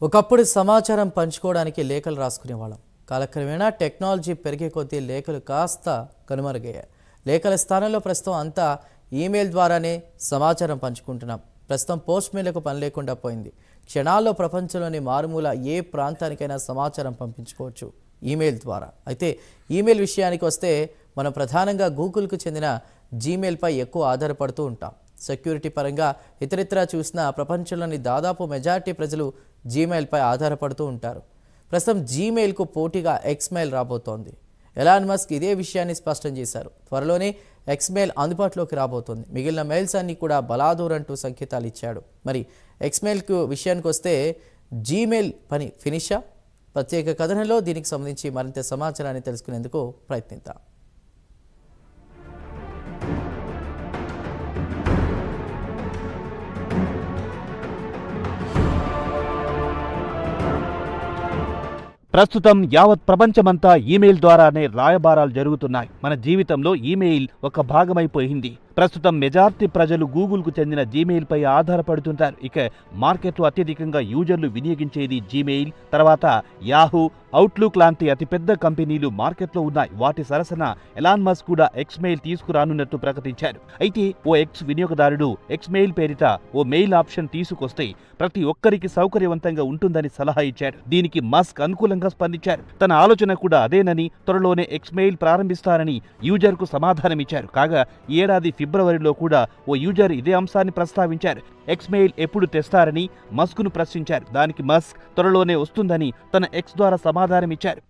ఒకప్పుడు సమాచారం పంచుకోవడానికి లేఖలు రాసుకునేవాళ్ళం. కాలక్రమేణా టెక్నాలజీ పెరిగే కొద్దీ లేఖలు కాస్త కనుమరుగయ్యాయి. లేఖల స్థానంలో ప్రస్తుతం అంతా ఈమెయిల్ ద్వారానే సమాచారం పంచుకుంటున్నాం. ప్రస్తుతం పోస్ట్ మెయిల్కు పని లేకుండా పోయింది. క్షణాల్లో ప్రపంచంలోని మారుమూల ఏ ప్రాంతానికైనా సమాచారం పంపించుకోవచ్చు ఈమెయిల్ ద్వారా. అయితే ఈమెయిల్ విషయానికి వస్తే మనం ప్రధానంగా గూగుల్కు చెందిన జీమెయిల్పై ఎక్కువ ఆధారపడుతూ ఉంటాం. సెక్యూరిటీ పరంగా ఇతరితర చూసిన ప్రపంచంలోని దాదాపు మెజారిటీ ప్రజలు జీమెయిల్పై ఆధారపడుతూ ఉంటారు. ప్రస్తుతం జీమెయిల్కు పోటీగా ఎక్స్మెయిల్ రాబోతోంది. ఎలాన్ మస్క్ ఇదే విషయాన్ని స్పష్టం చేశారు. త్వరలోనే ఎక్స్మెయిల్ అందుబాటులోకి రాబోతోంది. మిగిలిన మెయిల్స్ అన్ని కూడా బలాదూరంటూ సంకేతాలు ఇచ్చాడు. మరి ఎక్స్మెయిల్కు విషయానికి వస్తే జీమెయిల్ పని ఫినిషా? ప్రత్యేక కథనంలో దీనికి సంబంధించి మరింత సమాచారాన్ని తెలుసుకునేందుకు ప్రయత్నిద్దాం. ప్రస్తుతం యావత్ ప్రపంచమంతా ఈమెయిల్ ద్వారానే రాయబారాలు జరుగుతున్నాయి. మన జీవితంలో ఈమెయిల్ ఒక భాగమైపోయింది. ప్రస్తుతం మెజార్టీ ప్రజలు గూగుల్కు చెందిన జీమెయిల్పై ఆధారపడుతుంటారు. ఇక మార్కెట్లో అత్యధికంగా యూజర్లు వినియోగించేది జీమెయిల్, తర్వాత యాహూ, అవుట్లుక్ లాంటి అతిపెద్ద కంపెనీలు మార్కెట్లో ఉన్నాయి. వాటి సరసన ఎలాన్ మస్క్ కూడా ఎక్స్మెయిల్ తీసుకురానున్నట్టు ప్రకటించారు. అయితే ఓ ఎక్స్ వినియోగదారుడు ఎక్స్మెయిల్ పేరిట ఓ మెయిల్ ఆప్షన్ తీసుకొస్తే ప్రతి ఒక్కరికి సౌకర్యవంతంగా ఉంటుందని సలహా ఇచ్చారు. దీనికి మస్క్ అనుకూలంగా స్పందించారు. తన ఆలోచన కూడా అదేనని, త్వరలోనే ఎక్స్మెయిల్ ప్రారంభిస్తారని యూజర్కు సమాధానమిచ్చారు. కాగా ఈ ఏడాది ఫిబ్రవరిలో కూడా ఓ యూజర్ ఇదే అంశాన్ని ప్రస్తావించారు. ఎక్స్మెయిల్ ఎప్పుడు తెస్తారని మస్క్ను ప్రశ్నించారు. దానికి మస్క్ త్వరలోనే వస్తుందని తన ఎక్స్ ద్వారా సమాధానమిచ్చారు.